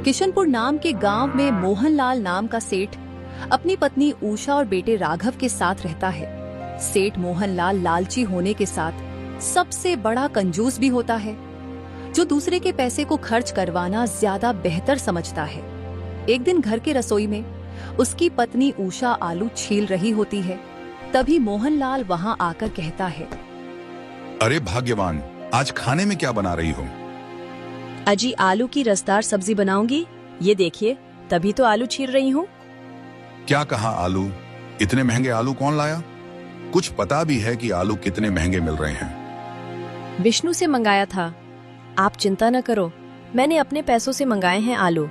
किशनपुर नाम के गांव में मोहनलाल नाम का सेठ अपनी पत्नी उषा और बेटे राघव के साथ रहता है। सेठ मोहनलाल लालची होने के साथ सबसे बड़ा कंजूस भी होता है, जो दूसरे के पैसे को खर्च करवाना ज्यादा बेहतर समझता है। एक दिन घर के रसोई में उसकी पत्नी उषा आलू छील रही होती है। तभी मोहनलाल वहां आकर कहता है, अरे भाग्यवान, आज खाने में क्या बना रही हो? अजी आलू की रसदार सब्जी बनाऊंगी, ये देखिए, तभी तो आलू छील रही हूँ। क्या कहा आलू? इतने महंगे आलू कौन लाया? कुछ पता भी है कि आलू कितने महंगे मिल रहे हैं? विष्णु से मंगाया था। आप चिंता न करो, मैंने अपने पैसों से मंगाए हैं आलू,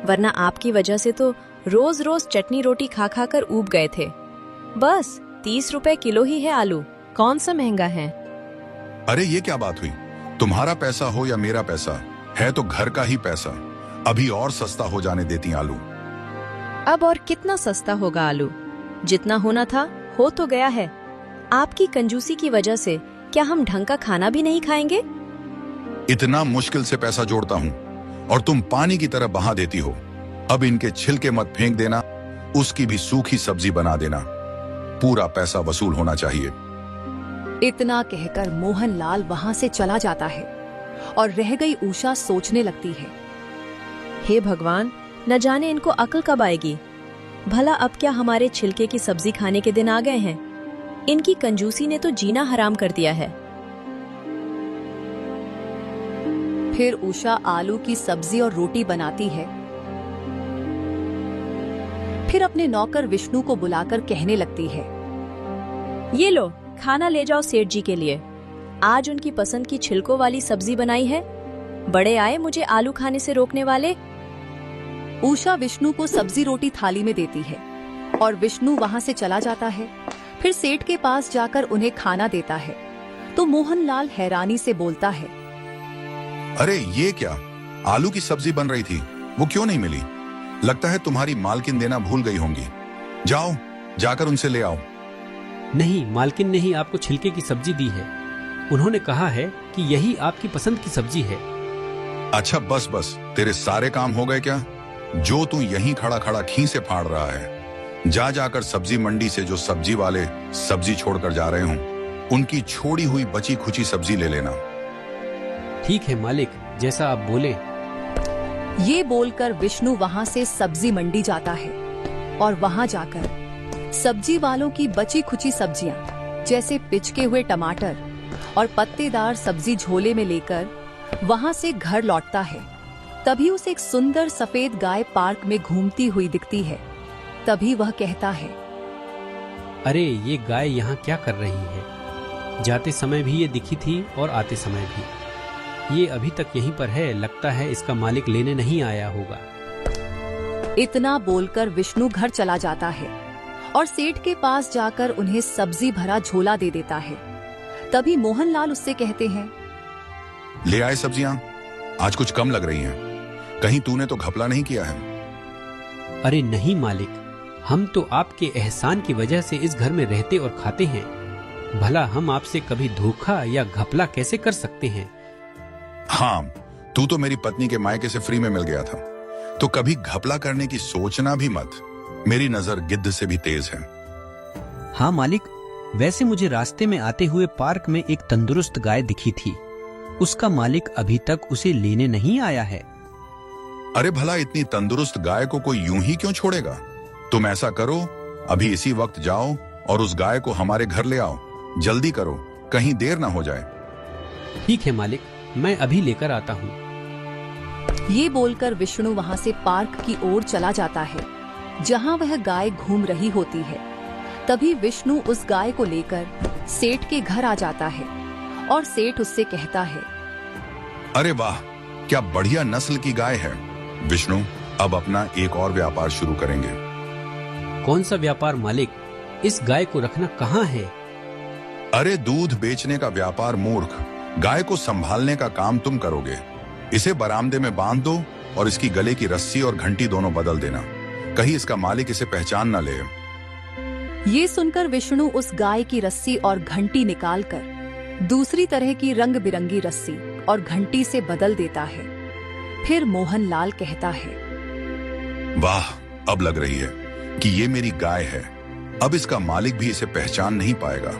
वरना आपकी वजह से तो रोज रोज चटनी रोटी खा खा कर ऊब गए थे। बस 30 रुपए किलो ही है आलू, कौन सा महंगा है? अरे ये क्या बात हुई? तुम्हारा पैसा हो या मेरा पैसा, है तो घर का ही पैसा। अभी और सस्ता हो जाने देती आलू। अब और कितना सस्ता होगा आलू? जितना होना था हो तो गया है। आपकी कंजूसी की वजह से क्या हम ढंग का खाना भी नहीं खाएंगे? इतना मुश्किल से पैसा जोड़ता हूँ और तुम पानी की तरह बहा देती हो। अब इनके छिलके मत फेंक देना, उसकी भी सूखी सब्जी बना देना। पूरा पैसा वसूल होना चाहिए। इतना कहकर मोहनलाल वहां से चला जाता है और रह गई उषा सोचने लगती है, हे भगवान, न जाने इनको अक्ल कब आएगी। भला अब क्या हमारे छिलके की सब्जी खाने के दिन आ गए हैं? इनकी कंजूसी ने तो जीना हराम कर दिया है। फिर उषा आलू की सब्जी और रोटी बनाती है। फिर अपने नौकर विष्णु को बुलाकर कहने लगती है, ये लो, खाना ले जाओ सेठ जी के लिए। आज उनकी पसंद की छिलकों वाली सब्जी बनाई है। बड़े आए मुझे आलू खाने से रोकने वाले। उषा विष्णु को सब्जी रोटी थाली में देती है और विष्णु वहां से चला जाता है। फिर सेठ के पास जाकर उन्हें खाना देता है तो मोहनलाल हैरानी से बोलता है, अरे ये क्या? आलू की सब्जी बन रही थी, वो क्यों नहीं मिली? लगता है तुम्हारी मालकिन देना भूल गई होंगी। जाओ, जाकर उनसे ले आओ। नहीं, मालकिन ने ही आपको छिलके की सब्जी दी है। उन्होंने कहा है कि यही आपकी पसंद की सब्जी है। अच्छा बस बस, तेरे सारे काम हो गए क्या? जो तू यहीं खड़ा खड़ा खीसे फाड़ रहा है, जा जाकर सब्जी मंडी से जो सब्जी वाले सब्जी छोड़कर जा रहे हों, उनकी छोड़ी हुई बची खुची सब्जी ले लेना। ठीक है मालिक, जैसा आप बोले। ये बोलकर विष्णु वहां से सब्जी मंडी जाता है और वहां जाकर सब्जी वालों की बची खुची सब्जियां जैसे पिचके हुए टमाटर और पत्तेदार सब्जी झोले में लेकर वहां से घर लौटता है। तभी उसे एक सुंदर सफेद गाय पार्क में घूमती हुई दिखती है। तभी वह कहता है, अरे ये गाय यहाँ क्या कर रही है? जाते समय भी ये दिखी थी और आते समय भी। ये अभी तक यहीं पर है, लगता है इसका मालिक लेने नहीं आया होगा। इतना बोलकर विष्णु घर चला जाता है और सेठ के पास जाकर उन्हें सब्जी भरा झोला दे देता है। तभी मोहनलाल उससे कहते हैं, ले आए सब्जियां, आज कुछ कम लग रही हैं। कहीं तूने तो घपला नहीं किया है? अरे नहीं मालिक, हम तो आपके एहसान की वजह से इस घर में रहते और खाते हैं। भला हम आपसे कभी धोखा या घपला कैसे कर सकते हैं? हाँ, तू तो मेरी पत्नी के मायके से फ्री में मिल गया था, तो कभी घपला करने की सोचना भी मत। मेरी नजर गिद्ध से भी तेज है। हाँ मालिक, वैसे मुझे रास्ते में आते हुए पार्क में एक तंदुरुस्त गाय दिखी थी। उसका मालिक अभी तक उसे लेने नहीं आया है। अरे भला इतनी तंदुरुस्त गाय को कोई यूं ही क्यों छोड़ेगा? तुम ऐसा करो, अभी इसी वक्त जाओ और उस गाय को हमारे घर ले आओ। जल्दी करो, कहीं देर ना हो जाए। ठीक है मालिक, मैं अभी लेकर आता हूँ। ये बोलकर विष्णु वहां से पार्क की ओर चला जाता है जहां वह गाय घूम रही होती है। तभी विष्णु उस गाय को लेकर सेठ के घर आ जाता है और सेठ उससे कहता है, अरे वाह, क्या बढ़िया नस्ल की गाय है। विष्णु, अब अपना एक और व्यापार शुरू करेंगे। कौन सा व्यापार मालिक? इस गाय को रखना कहाँ है? अरे दूध बेचने का व्यापार मूर्ख। गाय को संभालने का काम तुम करोगे। इसे बरामदे में बांध दो और इसकी गले की रस्सी और घंटी दोनों बदल देना, कहीं इसका मालिक इसे पहचान न ले। ये सुनकर विष्णु उस गाय की रस्सी और घंटी निकालकर दूसरी तरह की रंग बिरंगी रस्सी और घंटी से बदल देता है। फिर मोहनलाल कहता है, वाह, अब लग रही है कि ये मेरी गाय है। अब इसका मालिक भी इसे पहचान नहीं पाएगा।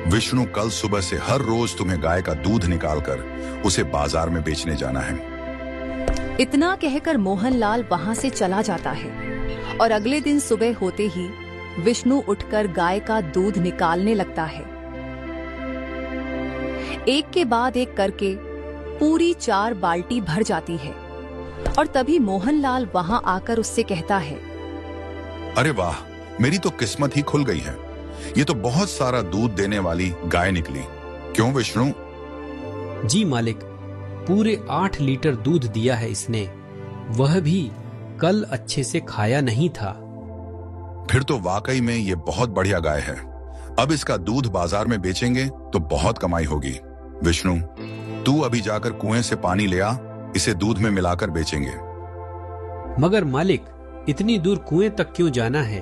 विष्णु, कल सुबह से हर रोज तुम्हें गाय का दूध निकालकर उसे बाजार में बेचने जाना है। इतना कहकर मोहनलाल वहां से चला जाता है और अगले दिन सुबह होते ही विष्णु उठकर गाय का दूध निकालने लगता है। एक के बाद एक करके पूरी 4 बाल्टी भर जाती है और तभी मोहनलाल वहां आकर उससे कहता है, अरे वाह, मेरी तो किस्मत ही खुल गई है। ये तो बहुत सारा दूध देने वाली गाय निकली। क्यों विष्णु? जी मालिक, पूरे 8 लीटर दूध दिया है इसने, वह भी कल अच्छे से खाया नहीं था। फिर तो वाकई में ये बहुत बढ़िया गाय है। अब इसका दूध बाजार में बेचेंगे तो बहुत कमाई होगी। विष्णु, तू अभी जाकर कुएं से पानी ले आ, इसे दूध में मिलाकर बेचेंगे। मगर मालिक, इतनी दूर कुएं तक क्यों जाना है?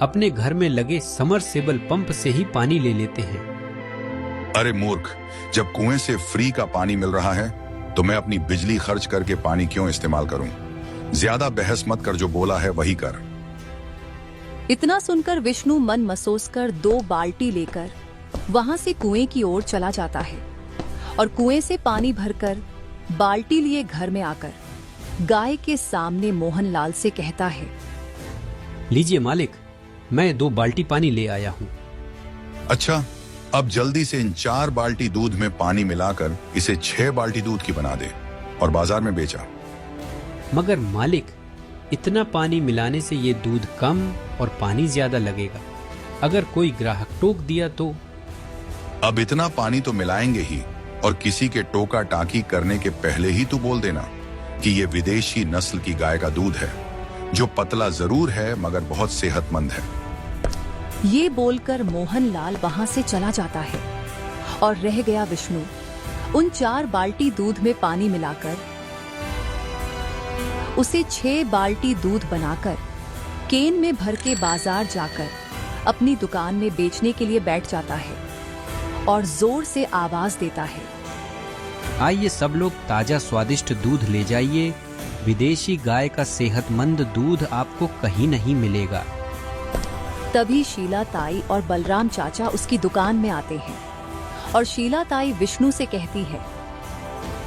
अपने घर में लगे समरसेबल पंप से ही पानी ले लेते हैं। अरे मूर्ख, जब कुएं से फ्री का पानी मिल रहा है तो मैं अपनी बिजली खर्च करके पानी क्यों इस्तेमाल करूं? ज्यादा बहस मत कर, जो बोला है वही कर। इतना सुनकर विष्णु मन मसोस कर 2 बाल्टी लेकर वहां से कुएं की ओर चला जाता है और कुएं से पानी भरकर बाल्टी लिए घर में आकर गाय के सामने मोहनलाल से कहता है, लीजिए मालिक, मैं 2 बाल्टी पानी ले आया हूँ। अच्छा, अब जल्दी से इन 4 बाल्टी दूध में पानी मिलाकर इसे 6 बाल्टी दूध की बना दे और बाजार में बेचा। मगर मालिक, इतना पानी मिलाने से ये दूध कम और पानी ज्यादा लगेगा। अगर कोई ग्राहक टोक दिया तो? अब इतना पानी तो मिलाएंगे ही, और किसी के टोका टाकी करने के पहले ही तू बोल देना कि ये विदेशी नस्ल की गाय का दूध है, जो पतला जरूर है मगर बहुत सेहतमंद है। ये बोलकर मोहनलाल वहां से चला जाता है और रह गया विष्णु उन 4 बाल्टी दूध में पानी मिलाकर उसे 6 बाल्टी दूध बनाकर केन में भर के बाजार जाकर अपनी दुकान में बेचने के लिए बैठ जाता है और जोर से आवाज देता है, आइए सब लोग ताजा स्वादिष्ट दूध ले जाइए। विदेशी गाय का सेहतमंद दूध आपको कहीं नहीं मिलेगा। तभी शीला ताई और बलराम चाचा उसकी दुकान में आते हैं और शीला ताई विष्णु से कहती है,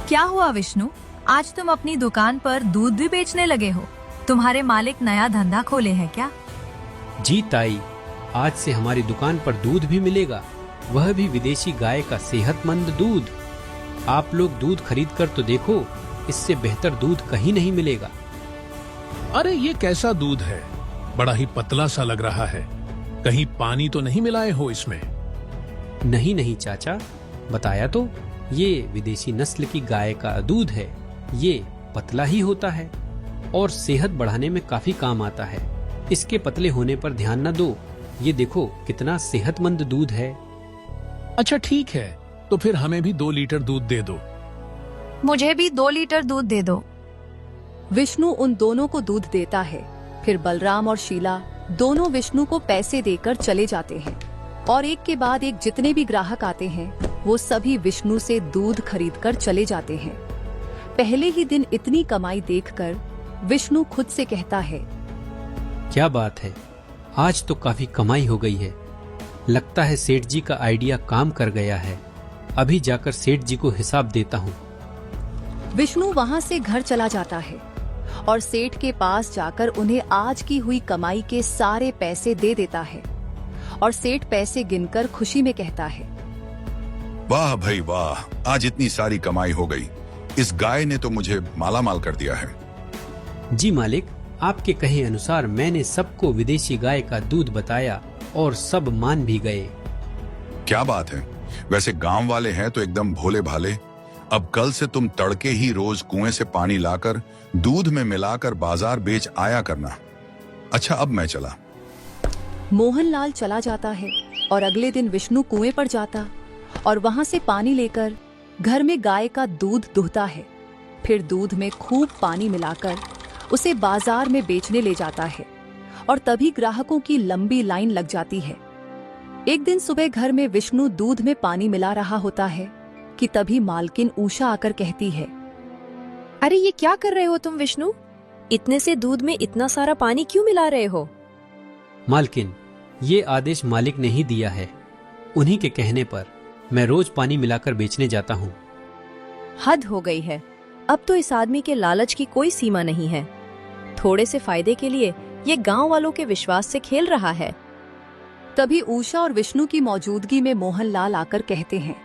क्या हुआ विष्णु, आज तुम अपनी दुकान पर दूध भी बेचने लगे हो? तुम्हारे मालिक नया धंधा खोले हैं क्या? जी ताई, आज से हमारी दुकान पर दूध भी मिलेगा, वह भी विदेशी गाय का सेहतमंद दूध। आप लोग दूध खरीद कर तो देखो, इससे बेहतर दूध कहीं नहीं मिलेगा। अरे ये कैसा दूध है, बड़ा ही पतला सा लग रहा है। कहीं पानी तो नहीं मिलाए हो इसमें? नहीं नहीं चाचा, बताया तो, ये विदेशी नस्ल की गाय का दूध है। ये पतला ही होता है और सेहत बढ़ाने में काफी काम आता है। इसके पतले होने पर ध्यान न दो, ये देखो कितना सेहतमंद दूध है। अच्छा ठीक है, तो फिर हमें भी 2 लीटर दूध दे दो। मुझे भी 2 लीटर दूध दे दो। विष्णु उन दोनों को दूध देता है। फिर बलराम और शीला दोनों विष्णु को पैसे देकर चले जाते हैं और एक के बाद एक जितने भी ग्राहक आते हैं वो सभी विष्णु से दूध खरीदकर चले जाते हैं। पहले ही दिन इतनी कमाई देखकर विष्णु खुद से कहता है, क्या बात है, आज तो काफी कमाई हो गई है। लगता है सेठ जी का आइडिया काम कर गया है। अभी जाकर सेठ जी को हिसाब देता हूँ। विष्णु वहां से घर चला जाता है और सेठ के पास जाकर उन्हें आज की हुई कमाई के सारे पैसे दे देता है और सेठ पैसे गिनकर खुशी में कहता है, वाह भाई वाह, आज इतनी सारी कमाई हो गई। इस गाय ने तो मुझे माला माल कर दिया है। जी मालिक, आपके कहे अनुसार मैंने सबको विदेशी गाय का दूध बताया और सब मान भी गए। क्या बात है, वैसे गांव वाले हैं तो एकदम भोले भाले। अब कल से तुम तड़के ही रोज कुएं से पानी लाकर दूध में मिलाकर बाजार बेच आया करना। अच्छा, अब मैं चला। मोहनलाल चला जाता है और अगले दिन विष्णु कुएं पर जाता और वहां से पानी लेकर घर में गाय का दूध दुहता है। फिर दूध में खूब पानी मिलाकर उसे बाजार में बेचने ले जाता है और तभी ग्राहकों की लंबी लाइन लग जाती है। एक दिन सुबह घर में विष्णु दूध में पानी मिला रहा होता है कि तभी मालकिन उषा आकर कहती है, अरे ये क्या कर रहे हो तुम विष्णु? इतने से दूध में इतना सारा पानी क्यों मिला रहे हो? मालकिन, ये आदेश मालिक ने ही दिया है। उन्हीं के कहने पर मैं रोज पानी मिलाकर बेचने जाता हूँ। हद हो गई है। अब तो इस आदमी के लालच की कोई सीमा नहीं है। थोड़े से फायदे के लिए ये गांव वालों के विश्वास से खेल रहा है। तभी उषा और विष्णु की मौजूदगी में मोहनलाल आकर कहते हैं,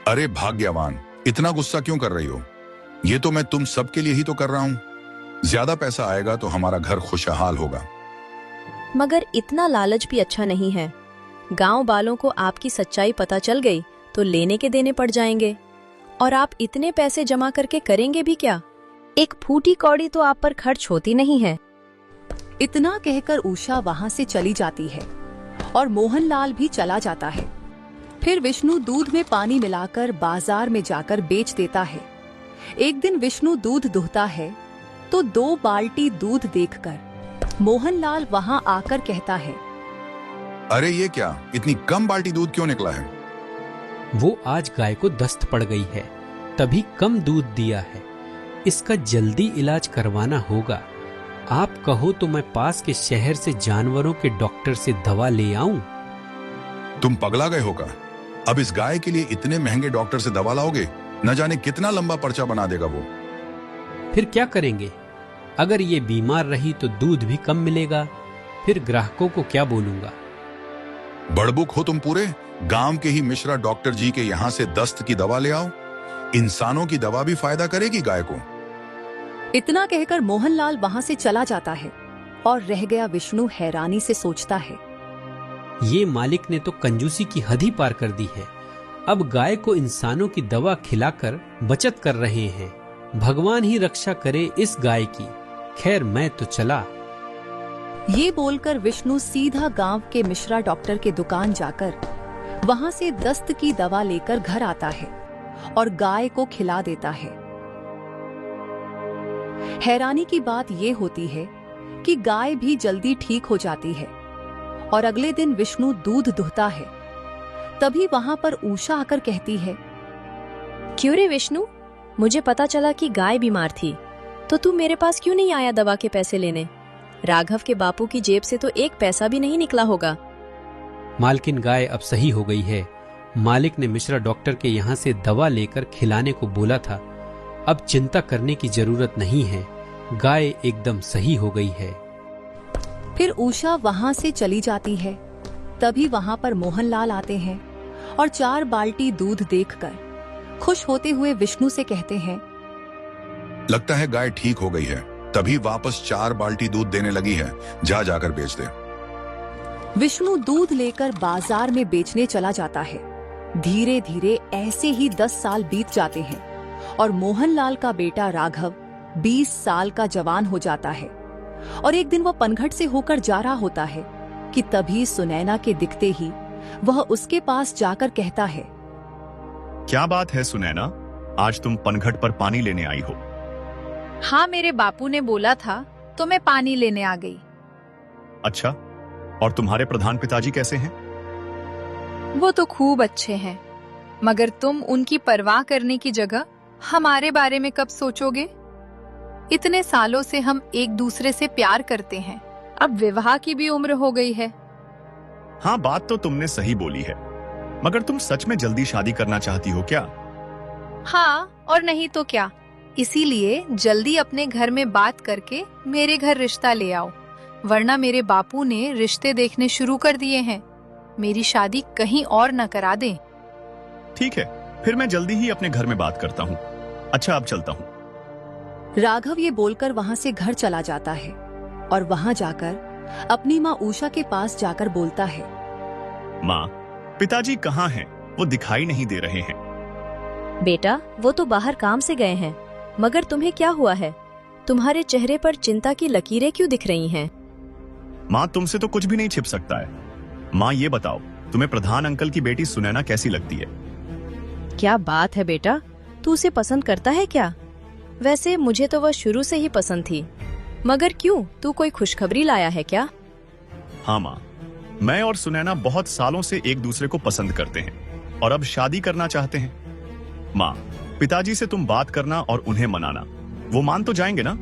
अरे भाग्यवान, इतना गुस्सा क्यों कर रही हो? ये तो मैं तुम सबके लिए ही तो कर रहा हूँ। ज्यादा पैसा आएगा तो हमारा घर खुशहाल होगा। मगर इतना लालच भी अच्छा नहीं है। गांव वालों को आपकी सच्चाई पता चल गई तो लेने के देने पड़ जाएंगे, और आप इतने पैसे जमा करके करेंगे भी क्या? एक फूटी कौड़ी तो आप पर खर्च होती नहीं है। इतना कहकर उषा वहां से चली जाती है और मोहनलाल भी चला जाता है। फिर विष्णु दूध में पानी मिलाकर बाजार में जाकर बेच देता है। एक दिन विष्णु दूध दुहता है तो 2 बाल्टी दूध देखकर मोहनलाल वहां आकर कहता है, अरे ये क्या, इतनी कम बाल्टी दूध क्यों निकला है? वो आज गाय को दस्त पड़ गई है, तभी कम दूध दिया है। इसका जल्दी इलाज करवाना होगा। आप कहो तो मैं पास के शहर से जानवरों के डॉक्टर से दवा ले आऊं? तुम पगला गए हो क्या? अब इस गाय के लिए इतने महंगे डॉक्टर से दवा लाओगे? न जाने कितना लंबा पर्चा बना देगा वो। फिर क्या करेंगे? अगर ये बीमार रही तो दूध भी कम मिलेगा। फिर ग्राहकों को क्या बोलूंगा? बड़बुक हो तुम पूरे। गांव के ही मिश्रा डॉक्टर जी के यहाँ से दस्त की दवा ले आओ। इंसानों की दवा भी फायदा करेगी गाय को। इतना कहकर मोहनलाल वहां से चला जाता है और रह गया विष्णु हैरानी से सोचता है, ये मालिक ने तो कंजूसी की हद ही पार कर दी है। अब गाय को इंसानों की दवा खिलाकर बचत कर रहे हैं। भगवान ही रक्षा करे इस गाय की। खैर मैं तो चला। ये बोलकर विष्णु सीधा गांव के मिश्रा डॉक्टर के दुकान जाकर वहां से दस्त की दवा लेकर घर आता है और गाय को खिला देता है। हैरानी की बात ये होती है कि गाय भी जल्दी ठीक हो जाती है और अगले दिन विष्णु दूध दुहता है। तभी वहां पर उषा आकर कहती है, क्यों रे विष्णु, मुझे पता चला कि गाय बीमार थी, तो तू मेरे पास क्यों नहीं आया दवा के पैसे लेने? राघव के बापू की जेब से तो एक पैसा भी नहीं निकला होगा। मालकिन, गाय अब सही हो गई है। मालिक ने मिश्रा डॉक्टर के यहाँ से दवा लेकर खिलाने को बोला था। अब चिंता करने की जरूरत नहीं है। गाय एकदम सही हो गई है। फिर उषा वहां से चली जाती है। तभी वहां पर मोहनलाल आते हैं और 4 बाल्टी दूध देखकर खुश होते हुए विष्णु से कहते हैं, लगता है गाय ठीक हो गई है, तभी वापस 4 बाल्टी दूध देने लगी है। जा जाकर बेच दे। विष्णु दूध लेकर बाजार में बेचने चला जाता है। धीरे धीरे ऐसे ही 10 साल बीत जाते हैं और मोहनलाल का बेटा राघव 20 साल का जवान हो जाता है। और एक दिन वह पनघट से होकर जा रहा होता है कि तभी सुनैना के दिखते ही वह उसके पास जाकर कहता है, क्या बात है सुनैना, आज तुम पनघट पर पानी लेने आई हो? हाँ, मेरे बापू ने बोला था तो मैं पानी लेने आ गई। अच्छा, और तुम्हारे प्रधान पिताजी कैसे हैं? वो तो खूब अच्छे हैं, मगर तुम उनकी परवाह करने की जगह हमारे बारे में कब सोचोगे? इतने सालों से हम एक दूसरे से प्यार करते हैं, अब विवाह की भी उम्र हो गई है। हाँ, बात तो तुमने सही बोली है, मगर तुम सच में जल्दी शादी करना चाहती हो क्या? हाँ, और नहीं तो क्या। इसीलिए जल्दी अपने घर में बात करके मेरे घर रिश्ता ले आओ, वरना मेरे बापू ने रिश्ते देखने शुरू कर दिए हैं। मेरी शादी कहीं और न करा दें। ठीक है, फिर मैं जल्दी ही अपने घर में बात करता हूँ। अच्छा, अब चलता हूँ। राघव ये बोलकर वहां से घर चला जाता है और वहां जाकर अपनी माँ उषा के पास जाकर बोलता है, माँ, पिताजी कहाँ हैं? वो दिखाई नहीं दे रहे हैं। बेटा, वो तो बाहर काम से गए हैं। मगर तुम्हें क्या हुआ है? तुम्हारे चेहरे पर चिंता की लकीरें क्यों दिख रही हैं? माँ, तुमसे तो कुछ भी नहीं छिप सकता है। माँ, ये बताओ, तुम्हें प्रधान अंकल की बेटी सुनैना कैसी लगती है? क्या बात है बेटा, तू उसे पसंद करता है क्या? वैसे मुझे तो वह शुरू से ही पसंद थी, मगर क्यों, तू कोई खुशखबरी लाया है क्या? हाँ माँ, मैं और सुनैना बहुत सालों से एक दूसरे को पसंद करते हैं और अब शादी करना चाहते हैं। माँ, पिताजी से तुम बात करना और उन्हें मनाना, वो मान तो जाएंगे ना?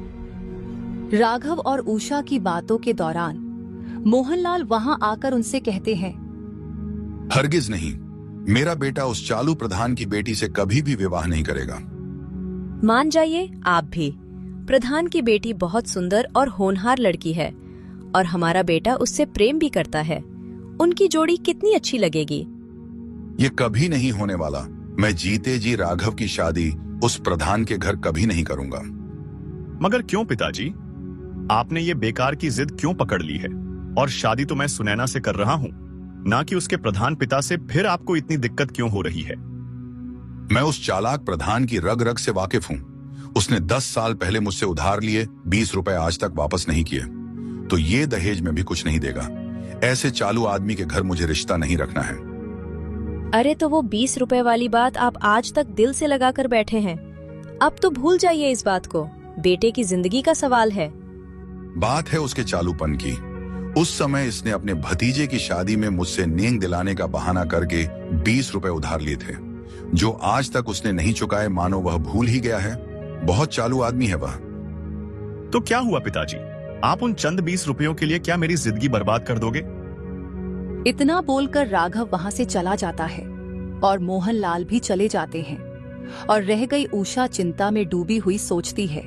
राघव और उषा की बातों के दौरान मोहनलाल वहां आकर उनसे कहते हैं, हरगिज नहीं, मेरा बेटा उस चालू प्रधान की बेटी से कभी भी विवाह नहीं करेगा। मान जाइए आप भी, प्रधान की बेटी बहुत सुंदर और होनहार लड़की है और हमारा बेटा उससे प्रेम भी करता है। उनकी जोड़ी कितनी अच्छी लगेगी। ये कभी नहीं होने वाला। मैं जीते जी राघव की शादी उस प्रधान के घर कभी नहीं करूंगा। मगर क्यों पिताजी? आपने ये बेकार की जिद क्यों पकड़ ली है? और शादी तो मैं सुनैना से कर रहा हूँ, ना कि उसके प्रधान पिता से। फिर आपको इतनी दिक्कत क्यों हो रही है? मैं उस चालाक प्रधान की रग रग से वाकिफ हूँ। उसने 10 साल पहले मुझसे उधार लिए 20 रुपए आज तक वापस नहीं किए, तो ये दहेज में भी कुछ नहीं देगा। ऐसे चालू आदमी के घर मुझे रिश्ता नहीं रखना है। अरे तो वो 20 रुपए वाली बात आप आज तक दिल से लगा कर बैठे हैं। अब तो भूल जाइए इस बात को। बेटे की जिंदगी का सवाल है। बात है उसके चालूपन की। उस समय इसने अपने भतीजे की शादी में मुझसे नींद दिलाने का बहाना करके 20 रुपए उधार लिए थे, जो आज तक उसने नहीं चुकाए। मानो वह भूल ही गया है। बहुत चालू आदमी है वह। तो क्या हुआ पिताजी? आप उन चंद 20 रुपयों के लिए क्या मेरी जिंदगी बर्बाद कर दोगे? इतना बोलकर राघव वहां से चला जाता है और मोहनलाल भी चले जाते हैं और रह गई उषा चिंता में डूबी हुई सोचती है,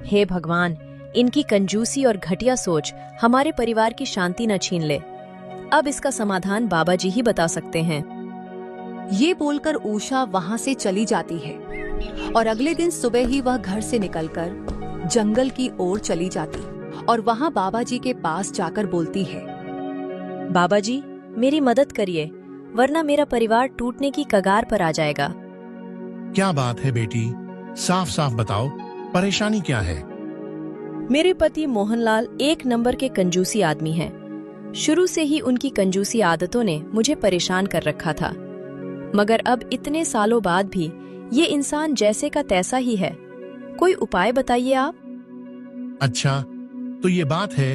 हे भगवान, इनकी कंजूसी और घटिया सोच हमारे परिवार की शांति न छीन ले। अब इसका समाधान बाबा जी ही बता सकते हैं। ये बोलकर उषा वहां से चली जाती है और अगले दिन सुबह ही वह घर से निकलकर जंगल की ओर चली जाती और वहां बाबा जी के पास जाकर बोलती है, बाबा जी, मेरी मदद करिए, वरना मेरा परिवार टूटने की कगार पर आ जाएगा। क्या बात है बेटी? साफ साफ बताओ, परेशानी क्या है? मेरे पति मोहनलाल एक नंबर के कंजूसी आदमी हैं। शुरू से ही उनकी कंजूसी आदतों ने मुझे परेशान कर रखा था, मगर अब इतने सालों बाद भी ये इंसान जैसे का तैसा ही है। कोई उपाय बताइए आप। अच्छा, तो ये बात है,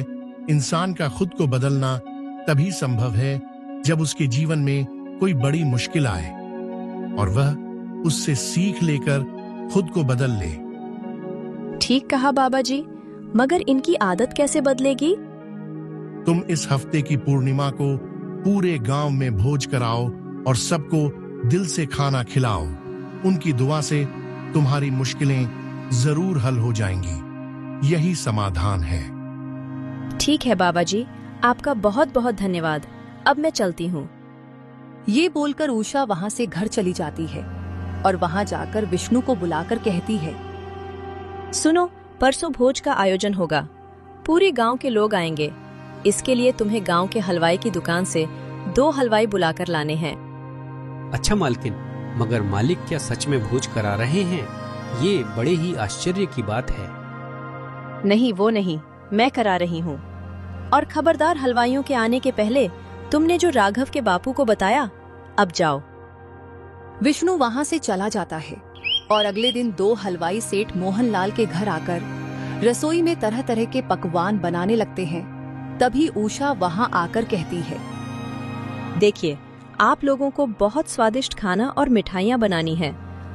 इंसान का खुद को बदलना तभी संभव है जब उसके जीवन में कोई बड़ी मुश्किल आए और वह उससे सीख लेकर खुद को बदल ले। ठीक कहा बाबा जी, मगर इनकी आदत कैसे बदलेगी? तुम इस हफ्ते की पूर्णिमा को पूरे गांव में भोज कराओ और सबको दिल से खाना खिलाओ। उनकी दुआ से तुम्हारी मुश्किलें जरूर हल हो जाएंगी। यही समाधान है। ठीक है बाबा जी, आपका बहुत बहुत धन्यवाद। अब मैं चलती हूँ। ये बोलकर उषा वहां से घर चली जाती है और वहां जाकर विष्णु को बुलाकर कहती है, सुनो, परसों भोज का आयोजन होगा। पूरे गांव के लोग आएंगे। इसके लिए तुम्हें गांव के हलवाई की दुकान से 2 हलवाई बुलाकर लाने हैं। अच्छा मालकिन, मगर मालिक क्या सच में भोज करा रहे हैं? ये बड़े ही आश्चर्य की बात है। नहीं, वो नहीं, मैं करा रही हूँ। और खबरदार, हलवाइयों के आने के पहले तुमने जो राघव के बापू को बताया, अब जाओ। विष्णु वहां से चला जाता है और अगले दिन 2 हलवाई सेठ मोहनलाल के घर आकर रसोई में तरह तरह के पकवान बनाने लगते हैं। तभी उषा वहां आकर कहती है, देखिए, आप लोगों को बहुत स्वादिष्ट खाना और मिठाइयाँ बनानी है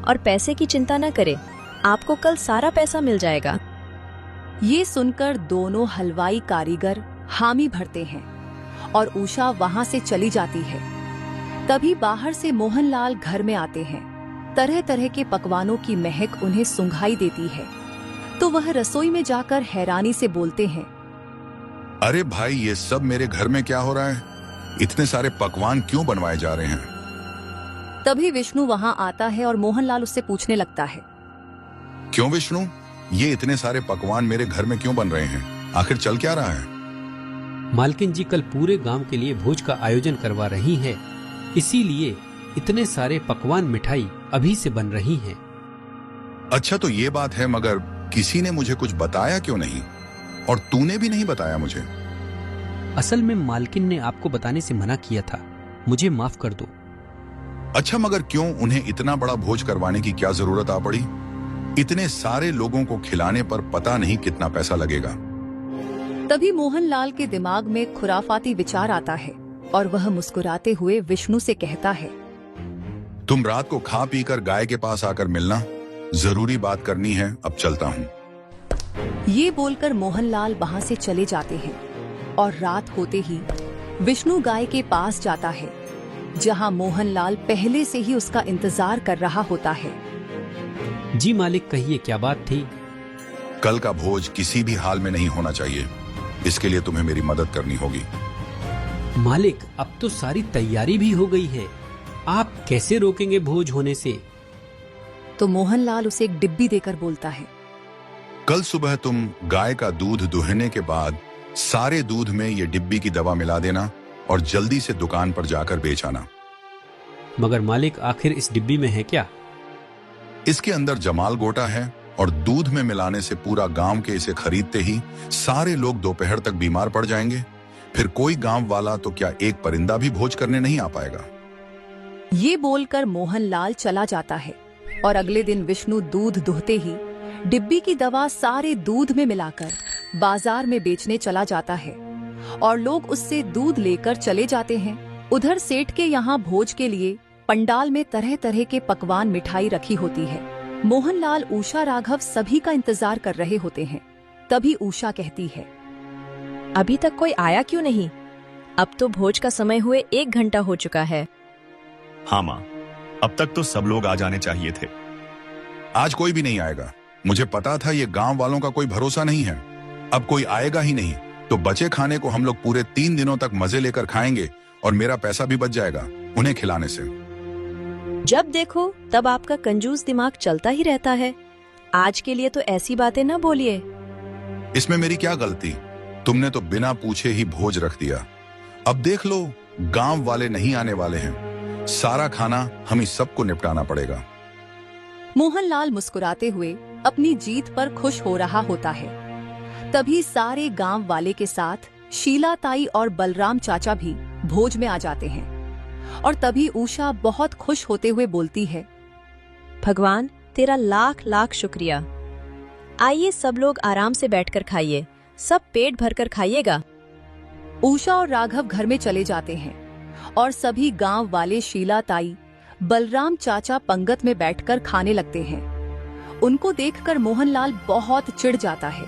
और पैसे की चिंता न करें, आपको कल सारा पैसा मिल जाएगा। ये सुनकर दोनों हलवाई कारीगर हामी भरते हैं और उषा वहां से चली जाती है। तभी बाहर से मोहनलाल घर में आते हैं। तरह तरह के पकवानों की महक उन्हें सुंघाई देती है, तो वह रसोई में जाकर हैरानी से बोलते हैं, अरे भाई, ये सब मेरे घर में क्या हो रहा है? इतने सारे पकवान क्यों बनवाए जा रहे हैं? तभी विष्णु वहां आता है और मोहनलाल उससे पूछने लगता है, क्यों विष्णु, ये इतने सारे पकवान मेरे घर में क्यों बन रहे हैं? आखिर चल क्या रहा है? मालकिन जी कल पूरे गांव के लिए भोज का आयोजन करवा रही है, इसीलिए इतने सारे पकवान मिठाई अभी से बन रही हैं। अच्छा, तो ये बात है, मगर किसी ने मुझे कुछ बताया क्यों नहीं? और तूने भी नहीं बताया मुझे। असल में मालकिन ने आपको बताने से मना किया था, मुझे माफ कर दो। अच्छा, मगर क्यों उन्हें इतना बड़ा भोज करवाने की क्या जरूरत आ पड़ी? इतने सारे लोगों को खिलाने पर पता नहीं कितना पैसा लगेगा। तभी मोहनलाल के दिमाग में खुराफाती विचार आता है और वह मुस्कुराते हुए विष्णु से कहता है, तुम रात को खा पी कर गाय के पास आकर मिलना, जरूरी बात करनी है। अब चलता हूँ। ये बोलकर मोहनलाल वहां से चले जाते हैं और रात होते ही विष्णु गाय के पास जाता है, जहां मोहनलाल पहले से ही उसका इंतजार कर रहा होता है। जी मालिक, कहिए क्या बात थी? कल का भोज किसी भी हाल में नहीं होना चाहिए। इसके लिए तुम्हें मेरी मदद करनी होगी। मालिक, अब तो सारी तैयारी भी हो गई है, आप कैसे रोकेंगे भोज होने से? तो मोहनलाल उसे एक डिब्बी देकर बोलता है, कल सुबह तुम गाय का दूध दुहने के बाद सारे दूध में ये डिब्बी की दवा मिला देना और जल्दी से दुकान पर जाकर बेच आना। मगर मालिक, आखिर इस डिब्बी में है क्या? इसके अंदर जमाल गोटा है और दूध में मिलाने से पूरा गांव के इसे खरीदते ही सारे लोग दोपहर तक बीमार पड़ जाएंगे। फिर कोई गांव वाला तो क्या एक परिंदा भी भोज करने नहीं आ पाएगा। ये बोलकर मोहनलाल चला जाता है और अगले दिन विष्णु दूध दुहते ही डिब्बी की दवा सारे दूध में मिलाकर बाजार में बेचने चला जाता है और लोग उससे दूध लेकर चले जाते हैं। उधर सेठ के यहाँ भोज के लिए पंडाल में तरह तरह के पकवान मिठाई रखी होती है। मोहनलाल, उषा, राघव सभी का इंतजार कर रहे होते हैं। तभी उषा कहती है, अभी तक कोई आया क्यों नहीं? अब तो भोज का समय हुए 1 घंटा हो चुका है। हाँ माँ, अब तक तो सब लोग आ जाने चाहिए थे। आज कोई भी नहीं आएगा। मुझे पता था ये गांव वालों का कोई भरोसा नहीं है। अब कोई आएगा ही नहीं तो बचे खाने को हम लोग पूरे 3 दिनों तक मजे लेकर खाएंगे और मेरा पैसा भी बच जाएगा उन्हें खिलाने से। जब देखो तब आपका कंजूस दिमाग चलता ही रहता है। आज के लिए तो ऐसी बातें न बोलिए। इसमें मेरी क्या गलती? तुमने तो बिना पूछे ही भोज रख दिया। अब देख लो, गांव वाले नहीं आने वाले हैं। सारा खाना हम ही सबको निपटाना पड़ेगा। मोहनलाल मुस्कुराते हुए अपनी जीत पर खुश हो रहा होता है। तभी सारे गांव वाले के साथ शीला ताई और बलराम चाचा भी भोज में आ जाते हैं और तभी उषा बहुत खुश होते हुए बोलती है, भगवान तेरा लाख लाख शुक्रिया। आइए सब लोग आराम से बैठकर खाइए, सब पेट भरकर खाइएगा। उषा और राघव घर में चले जाते हैं और सभी गांव वाले शीला ताई, बलराम चाचा पंगत में बैठकर खाने लगते हैं। उनको देखकर मोहनलाल बहुत चिढ़ जाता है।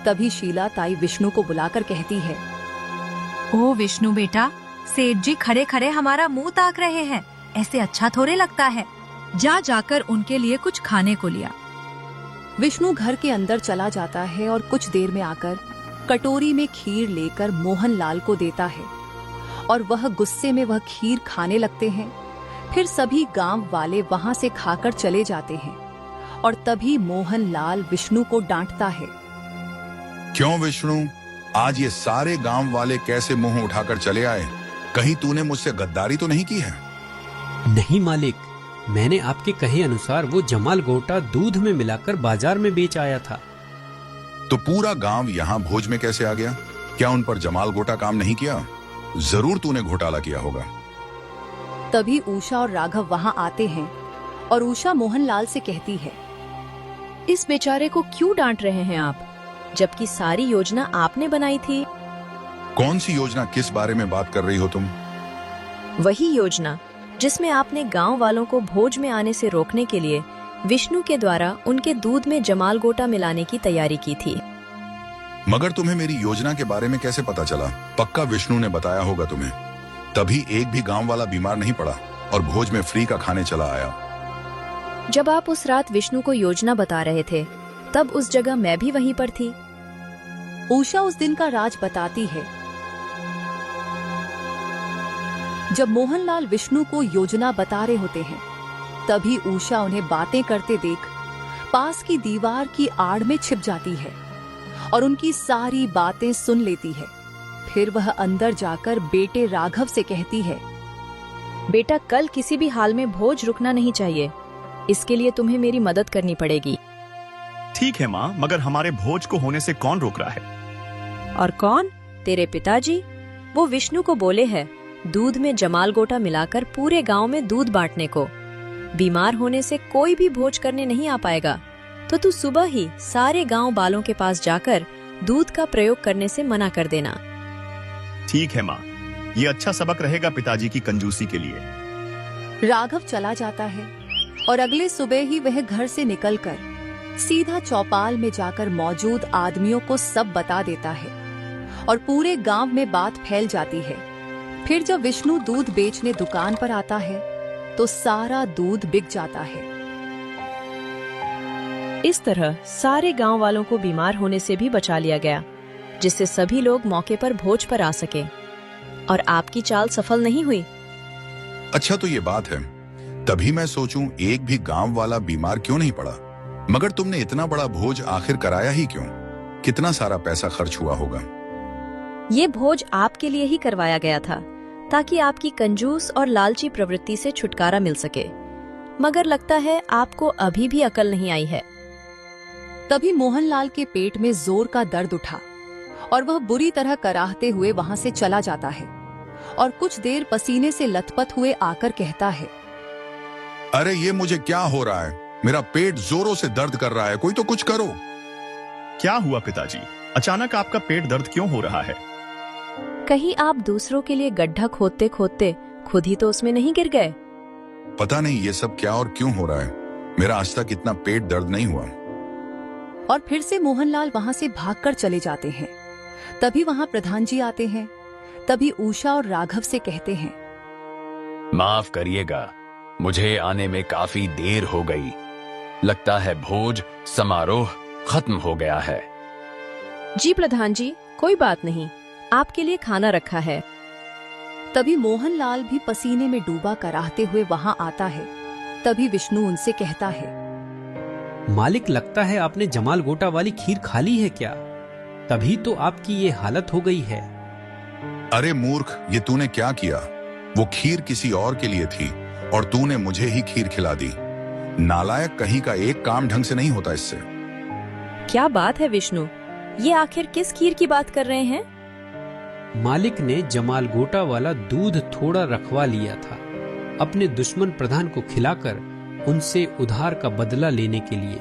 तभी शीला ताई विष्णु को बुलाकर कहती है, ओ विष्णु बेटा, सेठ जी खड़े खड़े हमारा मुंह ताक रहे हैं, ऐसे अच्छा थोड़े लगता है। जा जाकर उनके लिए कुछ खाने को लिया। विष्णु घर के अंदर चला जाता है और कुछ देर में आकर कटोरी में खीर लेकर मोहनलाल को देता है और वह गुस्से में वह खीर खाने लगते हैं। फिर सभी गांव वाले वहां से खाकर चले जाते हैं और तभी मोहनलाल विष्णु को डांटता है, क्यों विष्णु, आज ये सारे गांव वाले कैसे मुंह उठाकर चले आए? कहीं तूने मुझसे गद्दारी तो नहीं की है? नहीं मालिक, मैंने आपके कहे अनुसार वो जमाल गोटा दूध में मिलाकर बाजार में बेच आया था। तो पूरा गांव यहाँ भोज में कैसे आ गया? क्या उन पर जमाल गोटा काम नहीं किया? जरूर तूने घोटाला किया होगा। तभी उषा और राघव वहां आते हैं और उषा मोहनलाल से कहती है, इस बेचारे को क्यों डांट रहे हैं आप, जबकि सारी योजना आपने बनाई थी। कौन सी योजना? किस बारे में बात कर रही हो तुम? वही योजना जिसमें आपने गांव वालों को भोज में आने से रोकने के लिए विष्णु के द्वारा उनके दूध में जमाल गोटा मिलाने की तैयारी की थी। मगर तुम्हें मेरी योजना के बारे में कैसे पता चला? पक्का विष्णु ने बताया होगा तुम्हें। तभी एक भी गांव वाला बीमार नहीं पड़ा और भोज में फ्री का खाने चला आया। जब आप उस रात विष्णु को योजना बता रहे थे, तब उस जगह मैं भी वहीं पर थी। उषा उस दिन का राज बताती है। जब मोहनलाल विष्णु को योजना बता रहे होते हैं, तभी उषा उन्हें बातें करते देख पास की दीवार की आड़ में छिप जाती है और उनकी सारी बातें सुन लेती है। फिर वह अंदर जाकर बेटे राघव से कहती है, बेटा, कल किसी भी हाल में भोज रुकना नहीं चाहिए। इसके लिए तुम्हें मेरी मदद करनी पड़ेगी। ठीक है माँ, मगर हमारे भोज को होने से कौन रोक रहा है? और कौन? तेरे पिताजी। वो विष्णु को बोले हैं दूध में जमाल गोटा मिलाकर पूरे गांव में दूध बांटने को। बीमार होने से कोई भी भोज करने नहीं आ पाएगा, तो तू सुबह ही सारे गांव वालों के पास जाकर दूध का प्रयोग करने से मना कर देना। ठीक है माँ, ये अच्छा सबक रहेगा पिताजी की कंजूसी के लिए। राघव चला जाता है और अगले सुबह ही वह घर से निकलकर सीधा चौपाल में जाकर मौजूद आदमियों को सब बता देता है और पूरे गांव में बात फैल जाती है। फिर जब विष्णु दूध बेचने दुकान पर आता है तो सारा दूध बिक जाता है। इस तरह सारे गांव वालों को बीमार होने से भी बचा लिया गया, जिससे सभी लोग मौके पर भोज पर आ सके। और आपकी चाल सफल नहीं हुई। अच्छा तो ये बात है, तभी मैं सोचूं एक भी गांव वाला बीमार क्यों नहीं पड़ा। मगर तुमने इतना बड़ा भोज आखिर कराया ही क्यों? कितना सारा पैसा खर्च हुआ होगा? ये भोज आपके लिए ही करवाया गया था, ताकि आपकी कंजूस और लालची प्रवृत्ति से छुटकारा मिल सके। मगर लगता है आपको अभी भी अकल नहीं आई है। तभी मोहनलाल के पेट में जोर का दर्द उठा और वह बुरी तरह कराहते हुए वहां से चला जाता है और कुछ देर पसीने से लथपथ हुए आकर कहता है, अरे ये मुझे क्या हो रहा है? मेरा पेट जोरों से दर्द कर रहा है, कोई तो कुछ करो। क्या हुआ पिताजी? अचानक आपका पेट दर्द क्यों हो रहा है? कहीं आप दूसरों के लिए गड्ढा खोदते खोदते खुद ही तो उसमें नहीं गिर गए? पता नहीं ये सब क्या और क्यों हो रहा है। मेरा आज तक इतना पेट दर्द नहीं हुआ। और फिर से मोहनलाल वहां से भागकर चले जाते हैं। तभी वहां प्रधान जी आते हैं। तभी उषा और राघव से कहते हैं, माफ करिएगा, मुझे आने में काफी देर हो गई। लगता है भोज समारोह खत्म हो गया है। जी प्रधान जी, कोई बात नहीं, आपके लिए खाना रखा है। तभी मोहनलाल भी पसीने में डूबा कराहते हुए वहां आता है। तभी विष्णु उनसे कहता है, मालिक लगता है आपने जमाल गोटा वाली खीर खा ली है क्या? तभी तो आपकी ये हालत हो गई है। अरे मूर्ख, ये तूने क्या किया? वो खीर किसी और के लिए थी और तूने मुझे ही खीर खिला दी। नालायक कहीं का, एक काम ढंग से नहीं होता इससे। क्या बात है विष्णु, ये आखिर किस खीर की बात कर रहे हैं? मालिक ने जमाल गोटा वाला दूध थोड़ा रखवा लिया था अपने दुश्मन प्रधान को खिलाकर उनसे उधार का बदला लेने के लिए,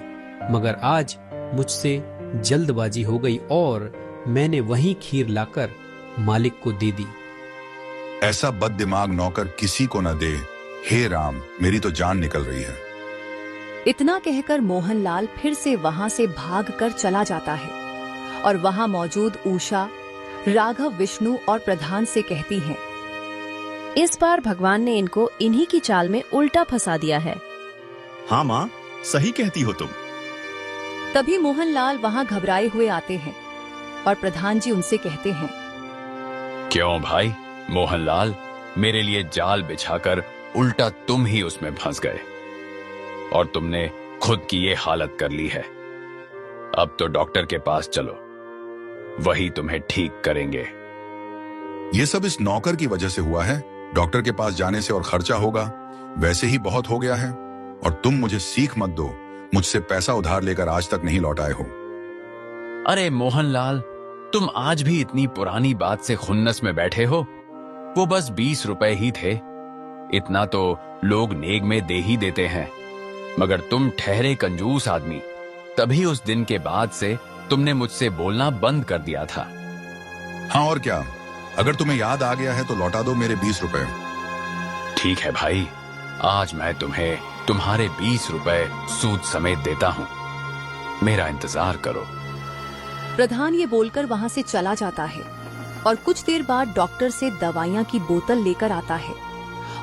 मगर आज मुझसे जल्दबाजी हो गई और मैंने वही खीर लाकर मालिक को दे दी। ऐसा बददिमाग नौकर किसी को न दे। हे राम, मेरी तो जान निकल रही है। इतना कहकर मोहनलाल फिर से वहां से भागकर चला जाता है और वहां मौजूद उषा, राघव, विष्णु और प्रधान से कहती हैं, इस बार भगवान ने इनको इन्हीं की चाल में उल्टा फंसा दिया है। हाँ माँ, सही कहती हो तुम। तभी मोहनलाल वहां घबराए हुए आते हैं और प्रधान जी उनसे कहते हैं, क्यों भाई मोहनलाल, मेरे लिए जाल बिछाकर उल्टा तुम ही उसमें फंस गए और तुमने खुद की ये हालत कर ली है। अब तो डॉक्टर के पास चलो, वही तुम्हें ठीक करेंगे। ये सब इस नौकर की वजह से हुआ है। डॉक्टर के पास जाने से और खर्चा होगा, वैसे ही बहुत हो गया है। और तुम मुझे सीख मत दो, मुझसे पैसा उधार लेकर आज तक नहीं लौटाए हो। अरे मोहनलाल, तुम आज भी इतनी पुरानी बात से खुन्नस में बैठे हो। वो बस 20 रुपए ही थे। इतना तो लोग नेग में दे ही देते हैं, मगर तुम ठहरे कंजूस आदमी। तभी उस दिन के बाद से तुमने मुझसे बोलना बंद कर दिया था। हाँ और क्या, अगर तुम्हें याद आ गया है तो लौटा दो मेरे 20 रुपए। ठीक है भाई, आज मैं तुम्हें तुम्हारे 20 रुपए सूद समेत देता हूँ। मेरा इंतजार करो। प्रधान ये बोलकर वहां से चला जाता है और कुछ देर बाद डॉक्टर से दवाइयां की बोतल लेकर आता है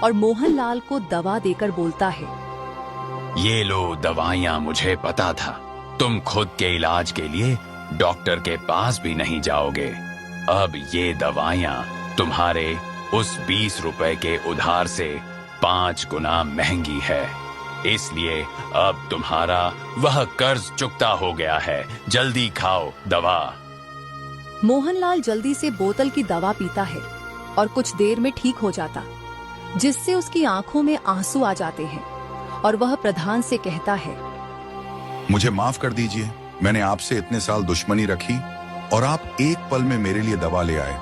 और मोहनलाल को दवा देकर बोलता है, ये लो दवाइयां। मुझे पता था तुम खुद के इलाज के लिए डॉक्टर के पास भी नहीं जाओगे। अब ये दवाइयां तुम्हारे उस 20 रुपए के उधार से 5 गुना महंगी है, इसलिए अब तुम्हारा वह कर्ज चुकता हो गया है। जल्दी खाओ दवा। मोहनलाल जल्दी से बोतल की दवा पीता है और कुछ देर में ठीक हो जाता, जिससे उसकी आंखों में आंसू आ जाते हैं और वह प्रधान से कहता है, मुझे माफ कर दीजिए, मैंने आपसे इतने साल दुश्मनी रखी और आप एक पल में मेरे लिए दवा ले आए।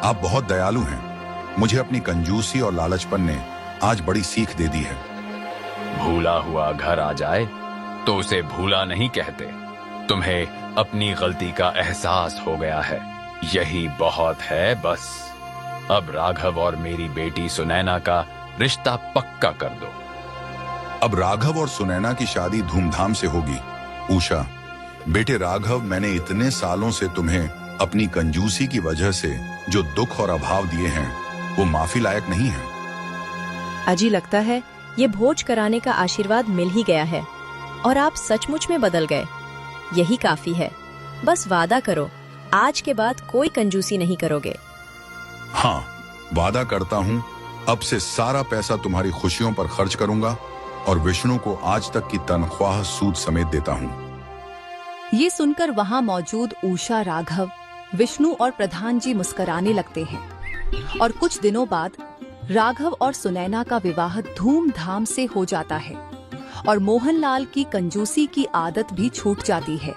आप बहुत दयालु हैं। मुझे अपनी कंजूसी और लालचपन ने आज बड़ी सीख दे दी है। भूला हुआ घर आ जाए तो उसे भूला नहीं कहते। तुम्हें अपनी गलती का एहसास हो गया है, यही बहुत है बस। अब राघव और मेरी बेटी सुनैना का रिश्ता पक्का कर दो। अब राघव और सुनैना की शादी धूमधाम से होगी। उषा, बेटे राघव, मैंने इतने सालों से तुम्हें अपनी कंजूसी की वजह से जो दुख और अभाव दिए हैं वो माफी लायक नहीं है। अजी लगता है ये भोज कराने का आशीर्वाद मिल ही गया है और आप सचमुच में बदल गए। यही काफी है। बस वादा करो, आज के बाद कोई कंजूसी नहीं करोगे। हाँ, वादा करता हूँ, अब से सारा पैसा तुम्हारी खुशियों पर खर्च करूंगा और विष्णु को आज तक की तनख्वाह सूद समेत देता हूँ। ये सुनकर वहाँ मौजूद उषा, राघव, विष्णु और प्रधान जी मुस्कुराने लगते हैं और कुछ दिनों बाद राघव और सुनैना का विवाह धूमधाम से हो जाता है और मोहनलाल की कंजूसी की आदत भी छूट जाती है।